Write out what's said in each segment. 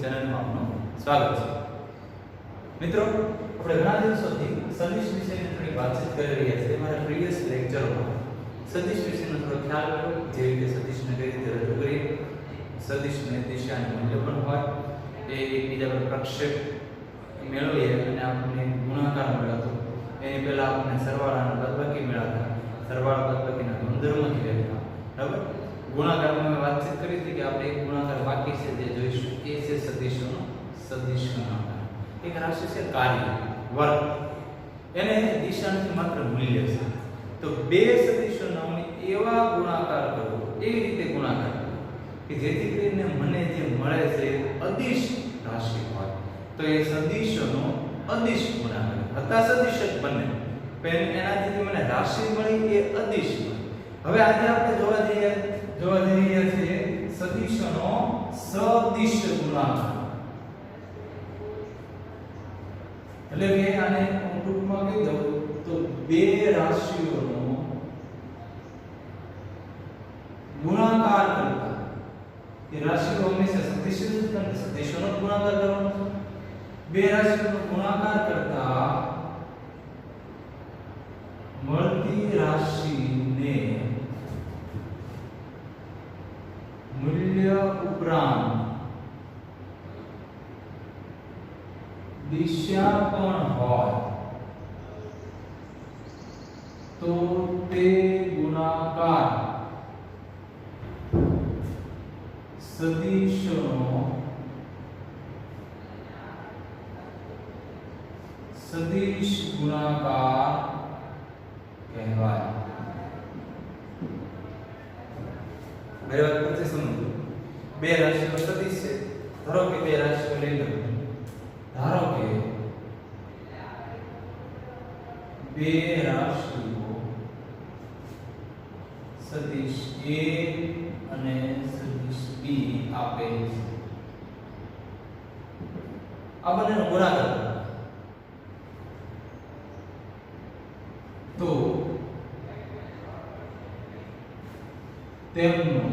ચેનલમાં આપનું સ્વાગત છે। મિત્રો, આપણે ઘણા દિવસોથી સદિશ વિષયની થોડી વાતચીત કરી રહ્યા છીએ। મારા પ્રીવિયસ લેક્ચરોમાં સદિશ વિષયનો થોડો ખ્યાલ હતો, જે રીતે સદિશને કઈ રીતે રજૂ કરીએ, સદિશને દિશાનું મૂલ્ય પણ હોય, એ એકબીજા પર પ્રક્ષેપ મેળવીએ અને આપણને ગુણાકાર મેળવતો, એની પહેલા આપણને સરવાળા અને બાદબાકી મેળવતા, સરવાળા બાદબાકીના ગુણધર્મથી લેતા, બરાબર। ગુણાકારમાં વાતચીત કરી હતી કે આપણે એક ગુણાકાર બાકી છે જે જોઈશું, એ છે સદિશોનો સદિશ ગુણાકાર। એક રાશિ છે કાર્ય વર્ગ, એને દિશા નથી માત્ર મૂલ્ય છે, તો બે સદિશોના એવા ગુણાકાર કરો, એવી રીતે ગુણાકાર કરો કે જેથી કરીને મને જે મળે છે અદિશ રાશિ હોય, તો એ સદિશોનો અદિશ ગુણાકાર હતા, સદિશ જ બને, પણ એનાથી મને રાશિ મળી એ અદિશ મળી। હવે આજે આપણે જોવા જઈ રહ્યા છીએ સદિશોનો સદિશ ગુણાકાર, એટલે કે આને ટૂંકમાં કહી દઉં તો બે રાશિઓનો ગુણાકાર કરતા, એ રાશિઓ હંમેશા સદિશ જ બને, સદિશોનો ગુણાકાર કરવાનો છે। બે રાશિઓનો ગુણાકાર કરતા મળતી રાશિને મૂલ્ય ઉપરાંત દિશા પણ હોય તો તે ગુણાકાર સદિશનો સદિશ ગુણાકાર કહેવાય। મેરી વાત પરથી સમજો, બે રાશિઓ સદિશ છે, ધારો કે બે રાશિઓ લઈ લો, ધારો કે બે રાશિઓ સદિશ A અને સદિશ B આપેલ છે, આ બંનેનો ગુણાકાર તો તેમનો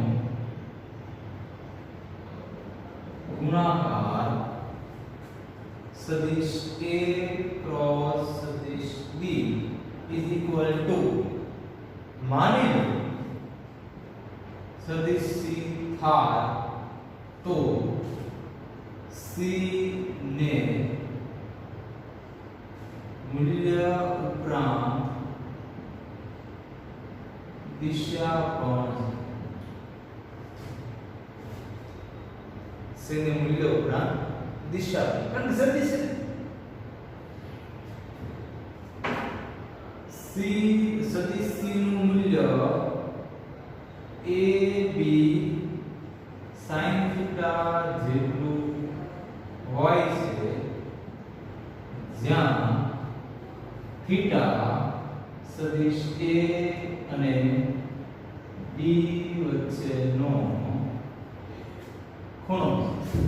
ગુણાકાર સદિશ A ક્રોસ સદિશ B ઇઝ ઇક્વલ ટુ, માની લો સદિશ C થાય તો C ને મૂલ્ય ઉપરાંત દિશા પણ, C ને મૂલ્ય ઉપરાંત દિશા પણ, સદિશ સદિશ C નું મૂલ્ય AB sin થીટા જેટલું હોય છે, જ્યાં થીટા સદિશ A અને B વચ્ચેનો ખૂણો છે।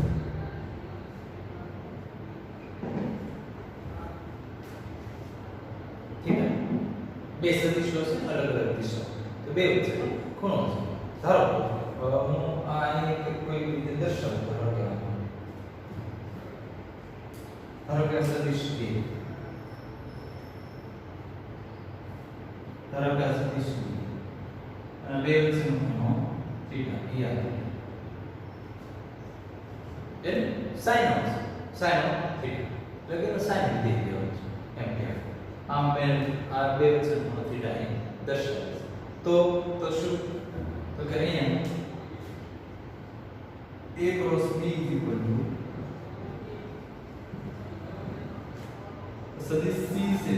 બે સદિશો છે, અલગ અલગ દિશા, તો બે વચ્ચે ખૂણો છે। ધારો હું આ અહીં કોઈ રીતે દર્શાવું, ધારો કે સદિશ A, ધારો કે સદિશ B, અને બે વચ્ચેનો ખૂણો થીટા એ આવે, એટલે sin of theta, એટલે કે sin લીધી દેવાનો છે, એમ કે આમ આ બે વચ્ચેનો ખૂણો થીટા એ દર્શાવે છે। તો શું, તો કે અહીંયા A cross B equal to સદિશ C છે,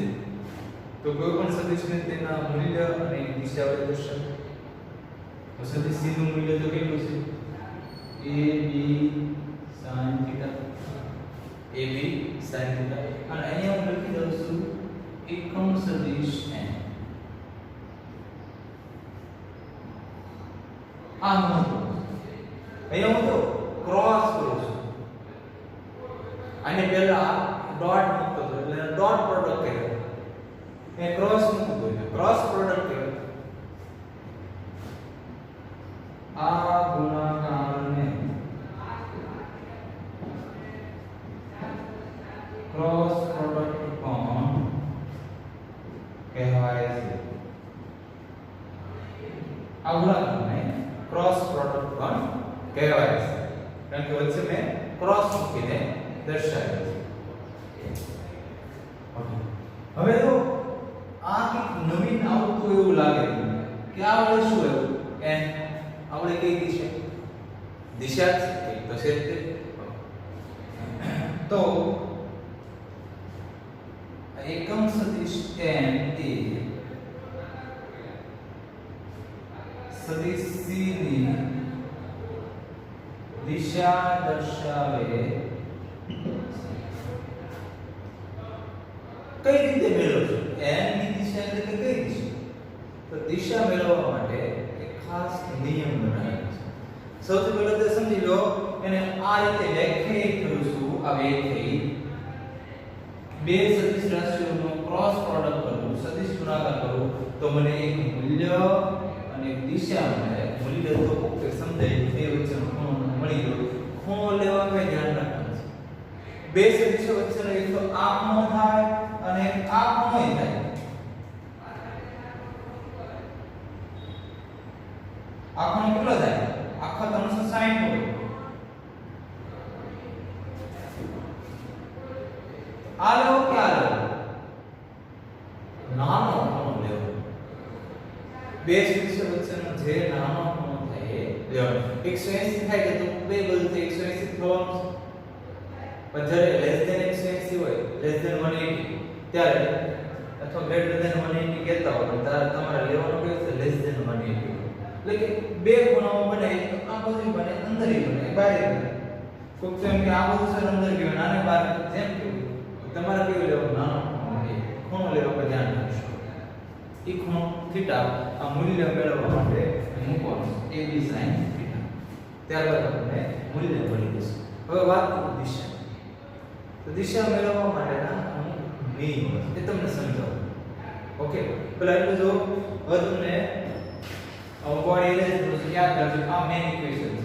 તો કોઈ પણ સદિશને તેના મૂલ્ય અને દિશા વડે દર્શાવે, તો સદિશ C નું મૂલ્ય તો કેટલું છે, AB sin theta, AB sin theta, અને અહીંયા હું લખી દઉં છું એકમ સદિશ n। આ મહત્વનું છે, અહીંયા હું તો ક્રોસ કરું છું, આને પહેલા ડોટ મૂકતો હતો, એટલે ડોટ પ્રોડક્ટ કહેવાય, એ ક્રોસ મૂકતો એટલે ક્રોસ પ્રોડક્ટ કહેવાય। આ ગુણાકારને કહેવાય છે. આ ગુણાકારને ક્રોસ પ્રોડક્ટ પણ કહેવાય છે, કારણ કે વચ્ચે મેં ક્રોસ મૂકીને દર્શાવ્યું છે. ઓકે, હવે તો આ એક નવીન આવતું એવું લાગે કે આ વડે શું એવું n આપણે કઈ દિશા છે તો છે તો એકમ સદિશ n એ સદિશ c ની દિશા દર્શાવે કઈ રીતે મેળવશો? n ની દિશા એટલે કે કઈ દિશા? તો દિશા મેળવવા માટે એક ખાસ નિયમ બનાવ્યો છે. સૌથી પહેલા તો સમજી લો, એને આ રીતે વ્યાખ્યાયિત કરું છું. આ વ્યાખ્યાયિત બે સદિશ રાશિઓનો ક્રોસ પ્રોડક્ટ કરું, સદિશ ગુણાકાર કરું તો મને એક મૂલ્ય અને એક દિશા મળે. મૂલ્ય તો ઓકે સમજાય, બે વચ્ચેનો ખૂણો મળી ગયો. ખૂણો લેવા માટે ધ્યાન રાખવાનું છે. બે સદિશો વચ્ચેનો એક તો આ ખૂણો થાય અને આ ખૂણો થાય. આ ખૂણો કેટલો થાય? આખો 360 હોય. આ લો કે આ લો? નાનો ખૂણો લેવો. બે સદિશો વચ્ચેનો જે નાનો ખૂણો થાય એ લેવાનો. 180 થાય કે તો બે બદલતે 180 થવાનું. પણ જ્યારે લેસ ધેન 180 હોય, લેસ ધેન 180 ત્યારે અથવા ગ્રેટર ધેન 180 કહેતા હોય ત્યારે તમારે લેવાનું કયું છે? Less than 180. એટલે કે બે ખૂણાઓ બને તો આ બાજુ બને, અંદર બને, બહાર બને. કોક તો એમ કે આ બાજુ સર અંદર ગયો નાને બહાર, જેમ કે તમારે કેવું લેવાનું? નાનો ખૂણો લેવા પર ધ્યાન રાખશો. એ ખૂણો થીટા આ મૂલ્ય મેળવવા માટે મૂકવાનું a b sin થીટા. ત્યારબાદ આપણે મૂલ્ય મળી જશે. હવે વાત કરું દિશા. તો દિશા મેળવવા માટેના અમુક નિયમો છે, એ તમને સમજાવું. ઓકે, પેલા એટલું જો હવે તમને બોડી ઇલેક્ટ્રોન યાદ રાખજો. આ મેઇન ઇક્વેશન છે.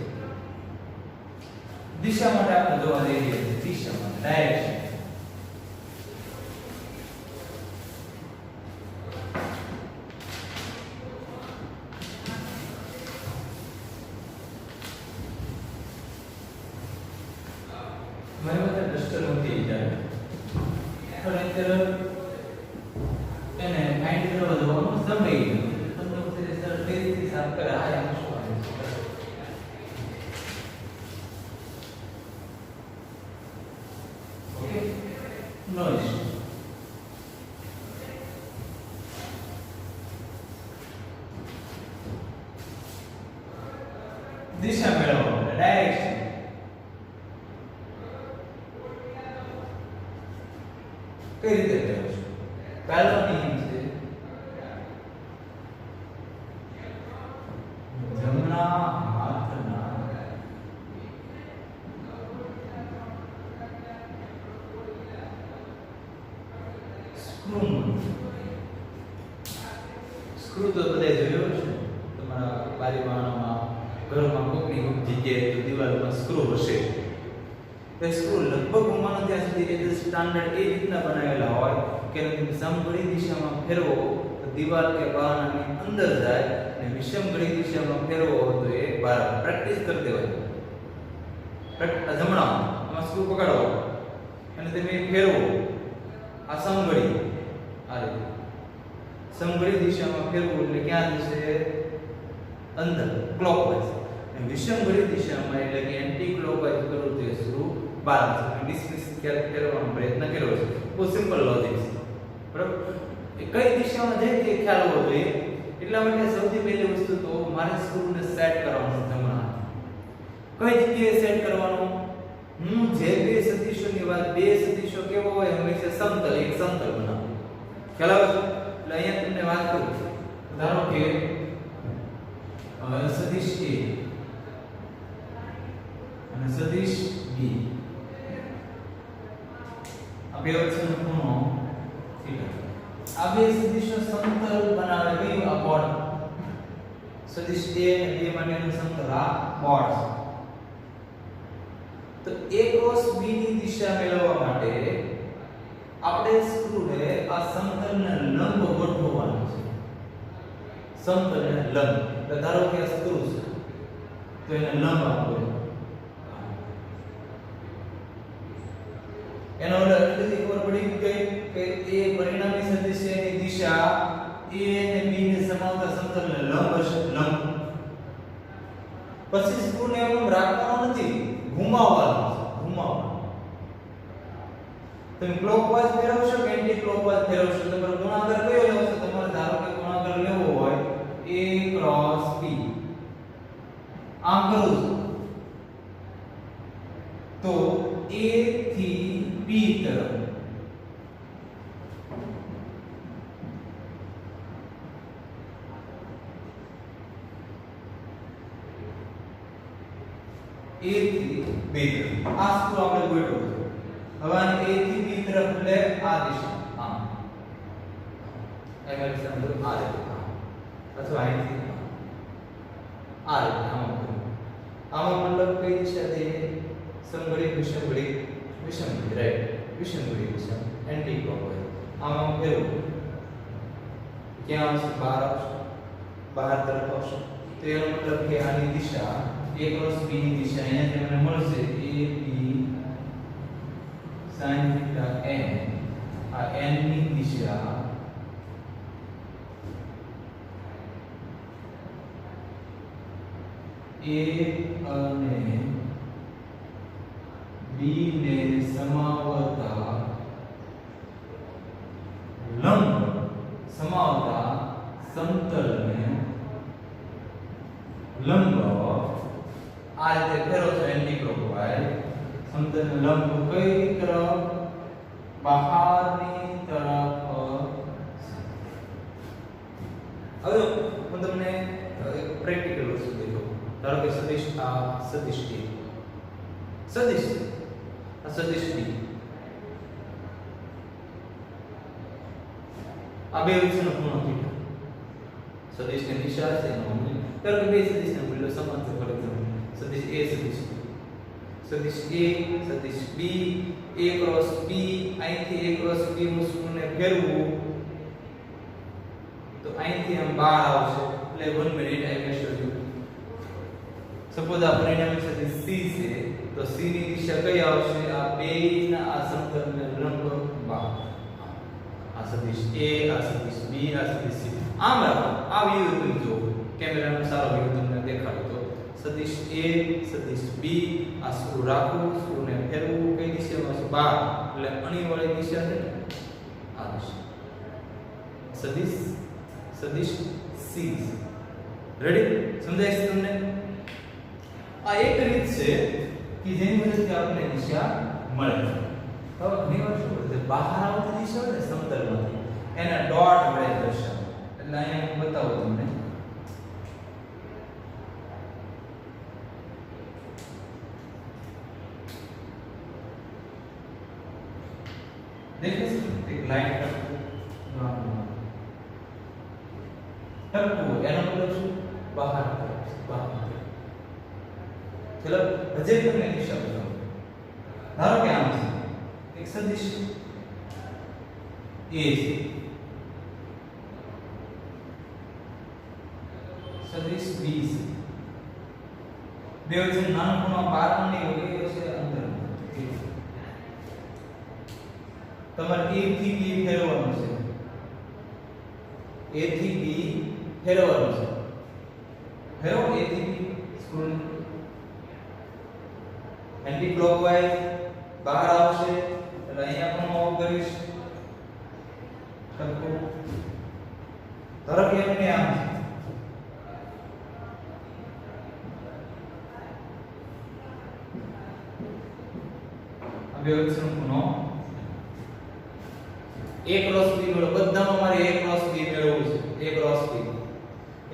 દિશા માટે આપણે જોવા જઈએ છીએ દિશા માટે ડાયરેક્શન. મારી પાસે ડસ્ટર નથી જાય પણ અત્યારે એને ફાઇન્ડ કરવા જવાનો સમય નથી. તમને પછી સર ફેરથી સાફ કરે આ એમ શું આવે છે? ઓકે, નો ઇશ્યુ. દિશા મેળવવા માટે ડાયરેક્શન કઈ રીતે મેળવશો? પહેલો નિયમ છે જમણા હાથના સ્ક્રૂ. સ્ક્રૂ તો બધા જોયો છે તમારા બારીવાળામાં, ઘરમાં કોકની કોક જગ્યાએ તો દિવાલમાં સ્ક્રૂ હશે. એ સ્ક્રૂ લગભગ ઉમાનો ત્યાં સુધી એ સ્ટાન્ડર્ડ એ રીતના બનાવેલા હોય કે સમઘડી દિશામાં ફેરવો તો દિવાલ કે બહારની અંદર જાય અને વિષમઘડી દિશામાં ફેરવો તો એ બહાર. પ્રેક્ટિસ કરી દેવાય. જમણા આમાં સ્ક્રૂ પકડો અને તમે ફેરવો. આ સમઘડી આ રીતે સમઘડી દિશામાં ફેરવું એટલે ક્યાં જશે? અંદર, ક્લોકવાઇઝ. અને વિષમઘડી દિશામાં એટલે કે એન્ટી ક્લોકવાઇઝ કરો તો એ સ્ક્રૂ બહાર જશે. ડિસ્મિસ કરવાનો પ્રયત્ન કર્યો છે. બહુ સિમ્પલ લોજિક છે, બરાબર? એ કઈ દિશામાં જાય તે ખ્યાલ હોવો જોઈએ. એટલા માટે સૌથી પહેલી વસ્તુ તો મારે સ્ક્રૂને સેટ કરવાનું છે. જમણા કઈ જગ્યાએ સેટ કરવાનું? હું જે બે સદિશોની વાત, બે સદિશો કેવો હોય હંમેશા સમતલ, એક સમતલ બનાવો. ખ્યાલ આવે છે? એટલે અહીંયા તમને વાત કરું. ધારો કે સદિશ A અને સદિશ B, આ બે વચ્ચેનો ખૂણો થીટા. આ બે સદિશો સમતલ બનાવે. કયું? આ બોર્ડ. સદિશ A અને B માટેનું સમતલ આ બોર્ડ છે. તો A ક્રોસ B ની દિશા મેળવવા માટે આપણે સ્ક્રૂને આ સમતલને લંબ ગોઠવવાનું સમતલ અને લંબ. એટલે ધારો કે આ સ્ક્રૂ છે તો એને લંબ આપો. એનો એટલે એટલી ખબર પડી ગઈ કે એ પરિણામી સદિશ છે એની દિશા a અને b ને સમાવતા સમતલને લંબ હશે, લંબ. પછી સ્ક્રૂને એમ રાખવાનો નથી, ઘુમાવવાનો છે, ઘુમાવવાનો. તમે ક્લોકવાઇઝ ફેરવશો કે એન્ટી ક્લોકવાઇઝ ફેરવશો, તમારો ગુણાકાર કયો લેવો છે? તમારે ધારો કે ગુણાકાર લેવો હોય a ક્રોસ b. આમ કરું છું તો a થી b તરફ a થી b તરફ આ સ્ક્રૂ આપણે ગોઠવો. હવે આને a થી b તરફ એટલે આ દિશા આમ એમાં સમજો આ રીતે અથવા અહીંથી આ રીતે આમાં મતલબ કઈ દિશા છે? સમઘડી વિષમઘડી, વિષમઘડી, રાઈટ, વિષમઘડી દિશા, એન્ટી ક્લોકવાઇઝ. આમાં ફેરવું ક્યાં આવશે? બહાર આવશે, બહાર તરફ આવશે. તો એનો મતલબ કે આની દિશા a ક્રોસ b ની દિશા અહીંયાથી મને મળશે a b sin theta n. આ n ની દિશા a અને b ને સમાવતા લંબ, સમાવતા સમતલને લંબ. આ રીતે ફેરવો છો એન્ટી ક્લોકવાઇઝ. સમતલને લંબ કઈ તરફ? બહારની તરફ. હવે હું તમને પ્રેક્ટિકલ વસ્તુ દેખાડું. ધારો કે સદિશ આ સદિશ a, સદિશ આ સદિશ b. આ બે વિષયનો ખૂણો થીટા. સદિશની દિશા છે એનો મૂલ્ય. ધારો કે બે સદિશના મૂલ્યો સમાન છે. સદિશ a, સદિશ b, સદિશ a, સદિશ b, a ક્રોસ b. અહીંથી a ક્રોસ b નું સ્ક્રૂને ફેરવું તો અહીંથી આમ બહાર આવશે. એટલે 1 minute I will show you. Suppose આ પરિણામી સદિશ c છે તો c ની દિશા કઈ આવશે? આ બેના આ સમતલને લંબ બહાર. આ સદિશ a, આ સદિશ b, આ સદિશ c. આમ રાખો. આ વ્યૂ તમે જો કેમેરાનો સારો વ્યૂ તમને દેખાડો તો સદિશ a, સદિશ b, આ સ્ક્રૂ રાખવું, સ્ક્રૂને ફેરવું કઈ દિશામાં છે? બહાર. એટલે અણીવાળી દિશા છે ને આ દિશા. સદિશ સદિશ c. રેડી? સમજાય છે તમને? આ એક રીત છે કે જેની મદદથી આપણે દિશા મળે. હવે ઘણી વાર શું કરે? બહાર આવતી દિશા હોય ને સમતલમાંથી એને ડોટ વડે દર્શાવે. એટલે અહીંયા હું બતાવું તમને. દેખાય છે એક લાઈન ટપકું એનો મતલબ શું? બહાર તરફ, બહાર. ચલો હજે તમને દિશા બતાવું. ધારો કે આમ છે એક સદિશ a છે, સદિશ b છે. બે વચ્ચે નાનો ખૂણો બહારનો નહીં હોય એ હશે અંદર. તમારે a થી b ફેરવવાનું છે. a થી b ફેરવવાનું છે. ફેરવો a થી b સ્ક્રૂ એન્ટી ક્લોકવાઇઝ બહાર આવશે. એટલે અહીંયા પણ મૂવ કરીશ. ટપકો ધારો કે એમને આમ છે. આ બે વચ્ચેનો ખૂણો a ક્રોસ b મેળવો. બધામાં મારે a ક્રોસ b મેળવવું છે. a cross b,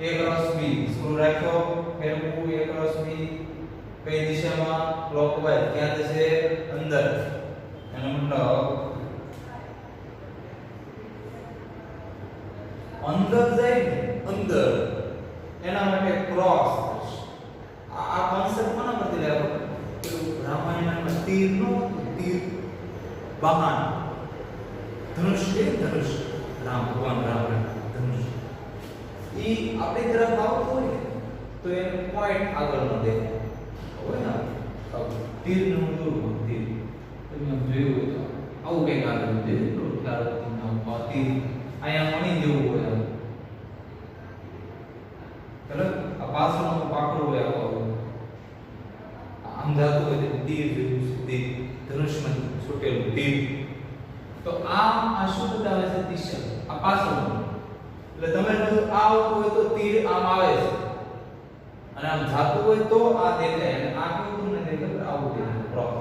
a cross b screw રાખ્યો, ફેરવું a ક્રોસ b કઈ દિશામાં? ક્લોકવાઇઝ. ક્યાં જશે? અંદર. એનો મતલબ અંદર જાય ને અંદર. એના માટે ક્રોસ થશે. આ કોન્સેપ્ટ કોના પરથી લેવો? પેલું રામાયણમાં તીરનો તીર બાણ ધનુષ કે ધનુષ રામ ભગવાન રામ ધનુષ. ઈ આપણી તરફ આવતું હોય ને તો એને પોઈન્ટ આગળનો દેખાય હોય ને તીરનું દૂર તીર તમે જોયું હોય તો આવું કંઈક આગળ દેખાય તીર અહીંયા મણી જેવું હોય ચલો આ પાછળનો પાકડો હોય આમ જાતું હોય તો તીર જેવું છે તીર ધનુષમાં છૂટેલું તીર તો આ શું બતાવે છે દિશા આ પાછળનું એટલે તમે જો આ આવતું હોય તો તીર આમ આવે છે અને આમ જાતું હોય તો આ દેખાય અને આ કેવું તમને દેખાય આવું દેખાય ક્રોસ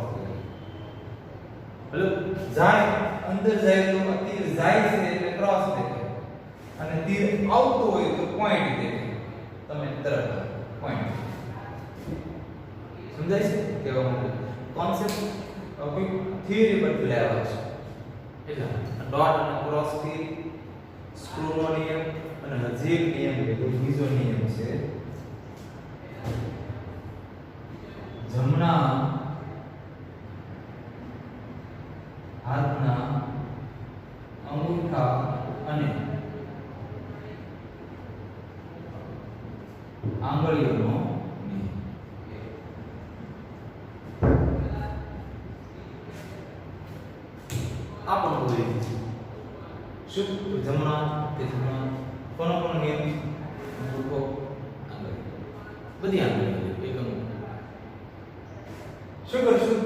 એટલે જાય અંદર જાય તો તીર જાય છે એટલે ક્રોસ દેખાય અને તીર આવતું હોય તો પોઈન્ટ દેખાય તમે તરફ પોઈન્ટ સમજાય છે કેવા માટે કોન્સેપ્ટ કોઈ થિયરી પરથી લેવા છે એટલે ડોટ અને ક્રોસ થી સ્ક્રૂનો નિયમ અને હજી એક નિયમ છે કોઈ બીજો નિયમ છે જમણા હાથના અંગૂઠા અને આંગળીઓનો આ પણ બોલી શું જમણા કે જમણા કોનો નિયમ અંગૂઠો આંગળી બધી આંગળી એકમ શું કરશું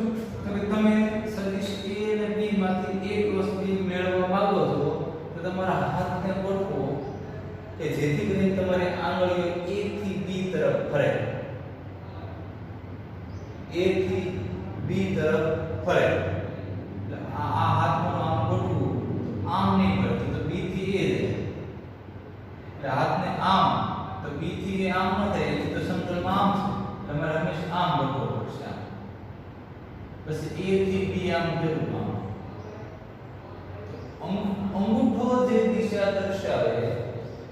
તમે સદિશ a અને b માંથી એક વસ્તુ મેળવવા માંગો છો તો તમારા હાથને ગોઠવો કે જેથી કરીને તમારી આંગળીઓ a થી b તરફ ફરે a થી b તરફ ફરે એટલે આ હાથમાં આમ ગોઠવું તો આમ નહીં ફરતું તો b થી a જાય એટલે હાથને આમ તો b થી a આમ ન થાય એટલે તો સમતલમાં આમ છે તમારે હંમેશા આમ ગોઠવવું પડશે પછી a થી b આમ ફેરવું અંગૂઠો જે દિશા દર્શાવે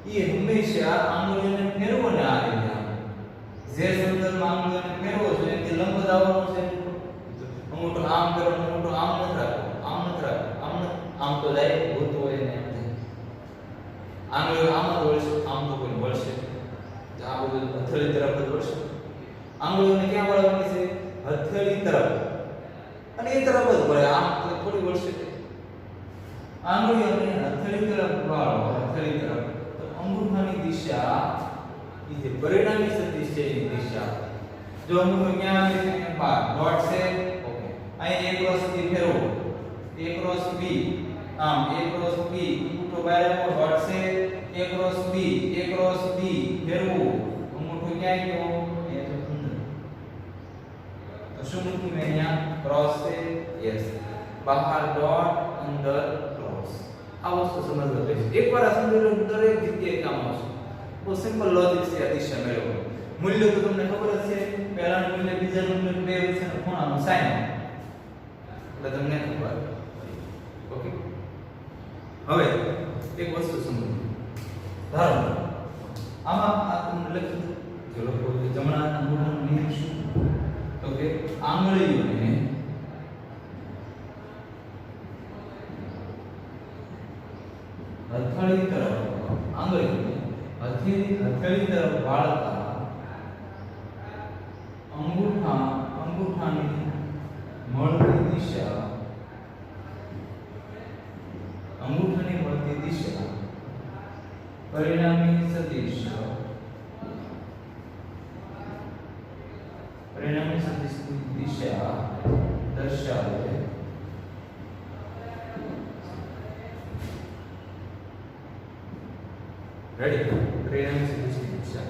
એ હંમેશા આંગળીઓને ફેરવોને આ રીતે જે સમતલમાં આંગળીઓને ફેરવો છે તે લંબ દાવવાનું છે અંગૂઠો આમ કરો અંગૂઠો આમ નથી રાખો આમ નથી રાખો આમ તો જાય હોતું હોય ને આંગળીઓ આમ જ વળશે આમ તો કોઈ વળશે આ બધું હથેળી તરફ જ વળશે આંગળીઓને ક્યાં વળવાની છે હથેળી તરફ અને એ તરફ જ વળે આમ થોડી વળશે આંગળીઓને હથેળી તરફ વાળો હથેળી તરફ તો અંગૂઠાની દિશા એ જે પરિણામી સદિશ છે એની દિશા જો અંગૂઠો ક્યાં આવે છે એમ બાર ડોટ છે ઓકે અહીં a ક્રોસ b ફેરવો a ક્રોસ b આમ a ક્રોસ b અંગૂઠો બહાર આવો ડોટ છે a ક્રોસ b ફેરવો અંગૂઠો ક્યાં ગયો એ તો અંદર તો શું મૂકી મેં અહીંયા ક્રોસ છે યસ બહાર ડોટ અંદર આ વસ્તુ સમજવા જોઈએ એકવાર આ સમજી લો દરેક જગ્યાએ કામ આવશે બહુ સિમ્પલ લોજિક છે આ દિશા મેળવો મૂલ્ય તો તમને ખબર જ છે પહેલાનું મૂલ્ય બીજાનું મૂલ્ય બે વચ્ચેનો ખૂણાનો સાઈન એટલે તમને ખબર ઓકે હવે એક વસ્તુ સમજો ધારો આમાં આ તમને લખી દો જો લોકો જમણા અંગૂઠાનો નિયમ શું તો કે આંગળીઓને હથેળી તરફ આંગળીઓને હથેળી તરફ વાળતા અંગૂઠાની મળતી દિશા પરિણામી સદિશ દિશા દર્શાવે રેડી પરિણામી સદિશની દિશા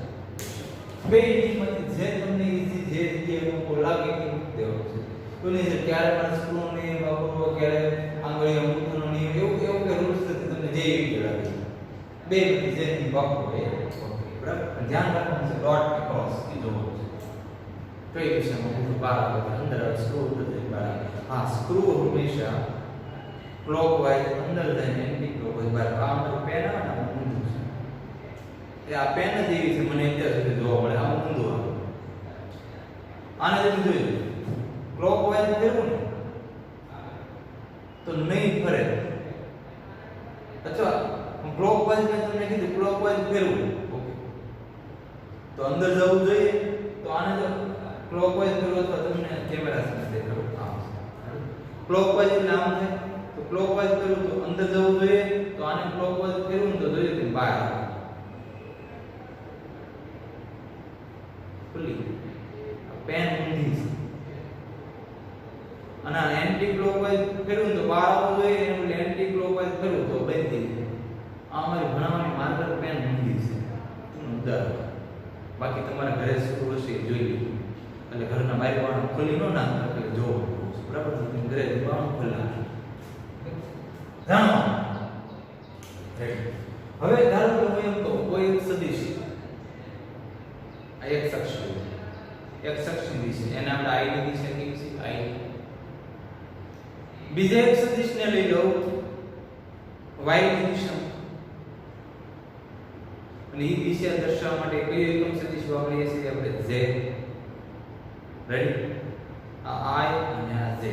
બે માંથી જે તમને ઈઝી જે જગ્યાએ મૂકો લાગે કે મૂકી દેવો છે કોને જે ક્યારે પણ સ્ક્રૂ ને વાપરવો ક્યારે આંગળી અંગૂઠાનો નિયમ એવું કે રૂલ્સ તમને જે ઈઝી લાગે બે માંથી જે ની વાપરો એ બરાબર ધ્યાન રાખવાનું છે ડોટ કે ક્રોસ એ જોવાનું છે કઈ દિશામાં અંગૂઠો બહાર આવે અંદર આવે સ્ક્રૂ અંદર બહાર આવે હા સ્ક્રૂ હંમેશા ક્લોકવાઇઝ અંદર જઈને એન્ટી ક્લોકવાઇઝ બહાર આ અમારું પેન આવે ને ઊંધું છે એ આ પેન જ એવી છે મને અત્યાર સુધી જોવા મળે આમ ઊંધું આવે આને તમે જોઈ ક્લોકવાઇઝ ફેરવું ને તો નહીં ફરે અથવા ક્લોકવાઇઝ મેં તમને કીધું ક્લોકવાઇઝ ફેરવું ઓકે તો અંદર જવું જોઈએ તો આને તો ક્લોકવાઇઝ કરો તો તમને કેમેરા સામે દેખાડો આમ ક્લોકવાઇઝ એટલે આમ થાય તો ક્લોકવાઇઝ કરું તો અંદર જવું જોઈએ તો આને ક્લોકવાઇઝ ફેરવું તો જોઈએ કે બહાર આવે ખુલ્લી પેન ઊંધી છે અને એન્ટી ક્લોકવાઇઝ ફેરવું તો બહાર આવવું જોઈએ એનું એન્ટી ક્લોકવાઇઝ કરું તો બંધ થઈ જાય આ અમારી ભણાવવાની માર્કર પેન ઊંધી છે ઉદાહરણ બાકી તમારા ઘરે શું હશે જોઈ લો એટલે ઘરના બારી બારણું ખોલી ન નાખો એટલે જોવો બરાબર છે ઘરે બારણું ખોલી નાખો જાણો હવે ધારો કે હું એમ કહું કોઈ એક સદિશ આ એક શખ્સની દિશા એને આપણે આઈ ની દિશા કહીએ છીએ આઈ બીજા એક સદિશને લઈ લો વાય ની દિશા અને એ દિશા દર્શાવવા માટે કઈ એકમ સદિશ વાપરીએ છીએ આપણે z રેડી આ i અને આ z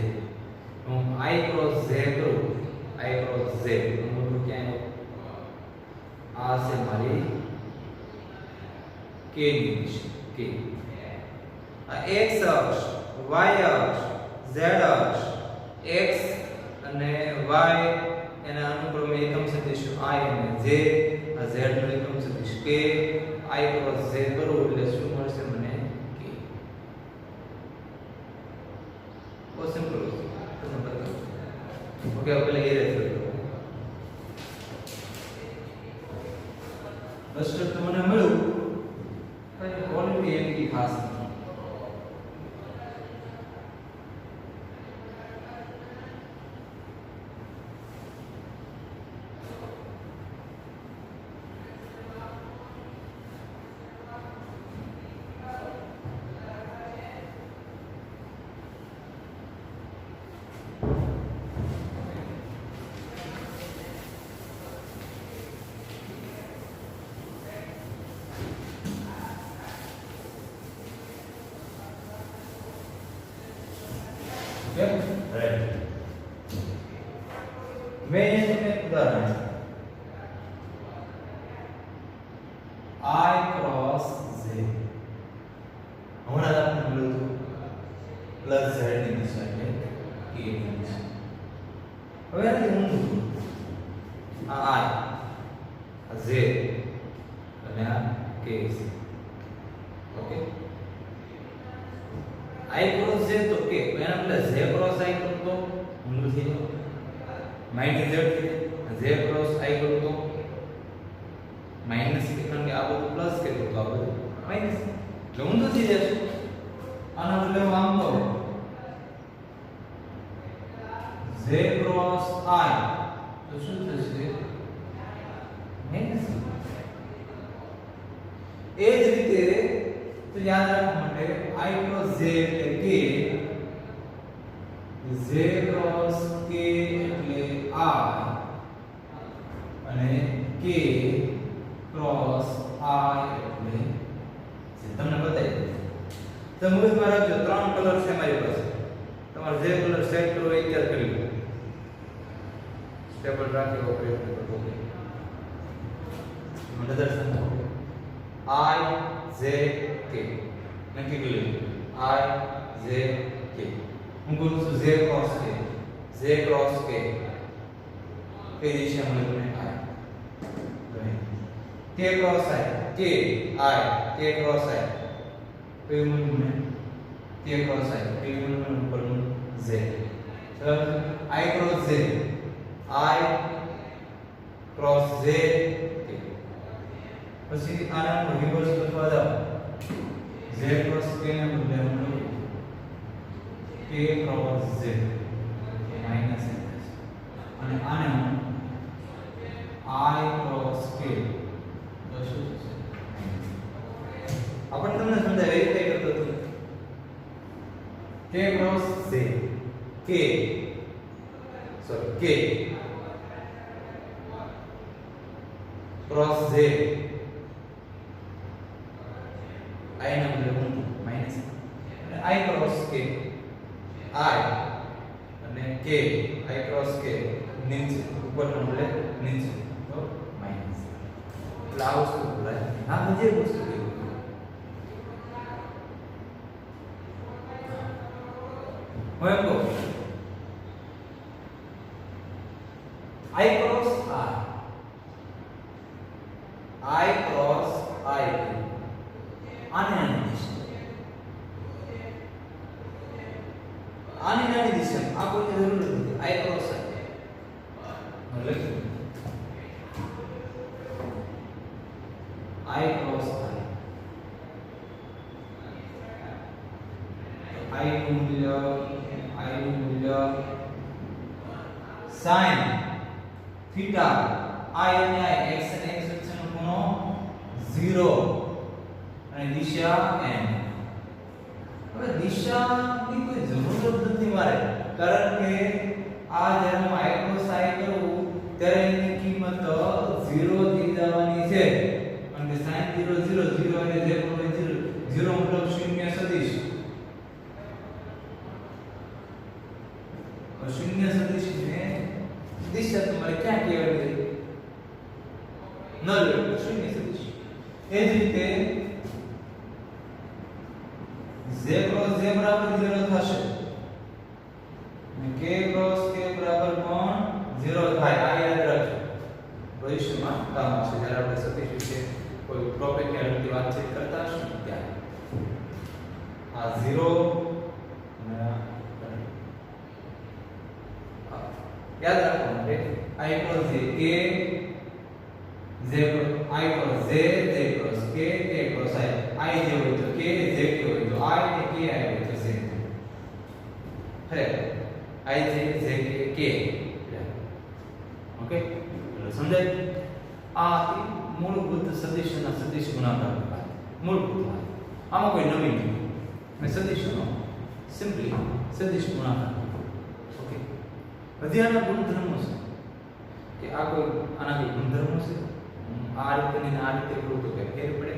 હું i ક્રોસ z કરું i ક્રોસ z હું ક્યાં આ છે મારી k ની દિશા k આ x અક્ષ y અક્ષ z અક્ષ x અને y એના અનુક્રમે એકમ સદિશ i અને j આ z નો એકમ સદિશ k i ક્રોસ z કરું એટલે શું મળશે મને k બહુ સિમ્પલ છે તમને બતાવું ઓકે હવે એ રીતે બસ તો મને મળ્યું કઈ ક્વોલિટી એની ખાસ નથી मैं ये तुम्हें उदाहरण I cross z हमारा आपने बोला तो प्लस z ની દિશા એટલે k ની દિશા હવે આને ઊંધું આ I આ z અને આ k છે ઓકે I cross z તો k એના પ્લસ z cross I કરું તો ઊંધું થઈ જાય minus z z cross i करूं तो माइनस के कारण के आ બધું પ્લસ કે તો આ બધું માઈનસ એટલે ઊંધું થઈ જશે આના બદલે હું આમ કહું z क्रॉस i તો શું થશે માઈનસ એ જ રીતે તો યાદ રાખવા માટે i क्रॉस z એટલે k z क्रॉस k એટલે I અને k ક્રોસ I એટલે તમને બતાવી દઉં તમે મૂળમાં રાખજો ત્રણ કલર છે મારી પાસે તમારે જે કલર સેટ કરવો એ તૈયાર કરી લો સ્ટેબલ રાખી ઓપરેટ કરો નજર સંભાળો I J K નક્કી કરી લો I J K હું કહું છું J cross K J cross K કઈ દિશામાં લખને I K cross I K K cross I કયું મને K ક્રોસ I કયું મને ઉપરનું Z ચલો I cross Z I cross Z K પછી આના રિવર્સ લખવા જાવ Z ક્રોસ K ને બદલે હું K ક્રોસ Z માઈનસ અને આને હું I ક્રોસ K તો શું થશે આપણે તમને સમજાય એ રીતે કરતો હતો K cross Z K sorry K cross Z I ના બદલે હું minus I cross K I અને K I ક્રોસ K નીચે ઉપરના બદલે નીચે તો માઈનસ એટલે આ વસ્તુ બોલાય આ બધી વસ્તુ હવે એમ કહો I cross I cross I આની નાની દિશા આ કોઈની જરૂર નથી I cross I લખી I cross I નું મૂલ્ય sin theta I અને I x અને x વચ્ચેનો ખૂણો 0 અને દિશા n હવે દિશાની કોઈ જરૂર જ નથી મારે કારણ કે આ જ્યારે હું I cross I કરું ત્યારે એની કિંમત 0 થઈ જવાની છે અને કે sin 0 0 0 અને જે પણ 0 મતલબ શૂન્ય સદિશ શૂન્ય સદિશ ને દિશા તમારે ક્યાં કહેવાની છે નલ શૂન્ય સદિશ એ જ રીતે z cross z બરાબર 0 થશે અને k cross k બરાબર પણ 0 થાય આ યાદ રાખજો ભવિષ્યમાં કામ આવશે જ્યારે આપણે સદિશ વિશે કોઈ પ્રોપેગેન્ડની વાતચીત કરતા હશું ત્યારે આ 0 याद रखो માટે I cross j k z I cross z z cross k k cross I જે હોય તો k z k હોય તો I ને k I હોય તો z ખરેખર I j z k okay સમજાય આ મૂળભૂત સદિશના સદિશ ગુણાકારની વાત મૂળભૂત વાત આમાં કોઈ નવીન નથી મે સદિશનો સિમ્પલી સદિશ ગુણાકાર અધ્યાયના ગુણધર્મો છે કે આ કોઈ આના કોઈ ગુણધર્મો છે આ રીતે ને આ રીતે કરું તો કે ફેર પડે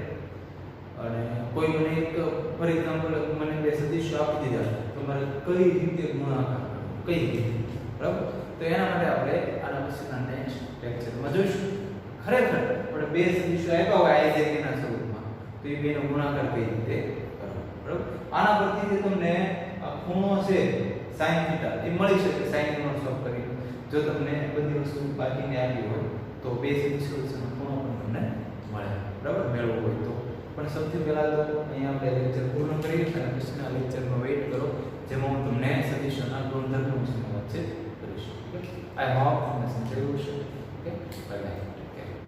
અને કોઈ મને એક ફોર એક્ઝામ્પલ મને બે સદિશો આપી દીધા તો મારે કઈ રીતે ગુણાકાર કરવો કઈ રીતે બરાબર તો એના માટે આપણે આના પછીના નેક્સ્ટ લેક્ચરમાં જોઈશું ખરેખર આપણે બે સદિશો આપ્યા હોય આઈ ના સ્વરૂપમાં તો એ બેનો ગુણાકાર કઈ રીતે કરવો બરાબર આના પરથી જે તમને આ ખૂણો છે sin θ એ મળી શકે sin ઇન્વર્સ ઓફ કરી જો તમને બધી વસ્તુ બાકીની આપી હોય તો બે સદિશો વચ્ચેનો ખૂણો પણ તમને મળે બરાબર મેળવવો હોય તો પણ સૌથી પહેલા તો અહીંયા આપણે લેક્ચર પૂર્ણ કરીએ અને પછીના લેક્ચરમાં વેઇટ કરો જેમાં હું તમને સદિશોના ગુણધર્મો વિશે વાતચીત કરીશ ઓકે આઈ હોપ તમને સમજાયું હશે ઓકે બાય બાય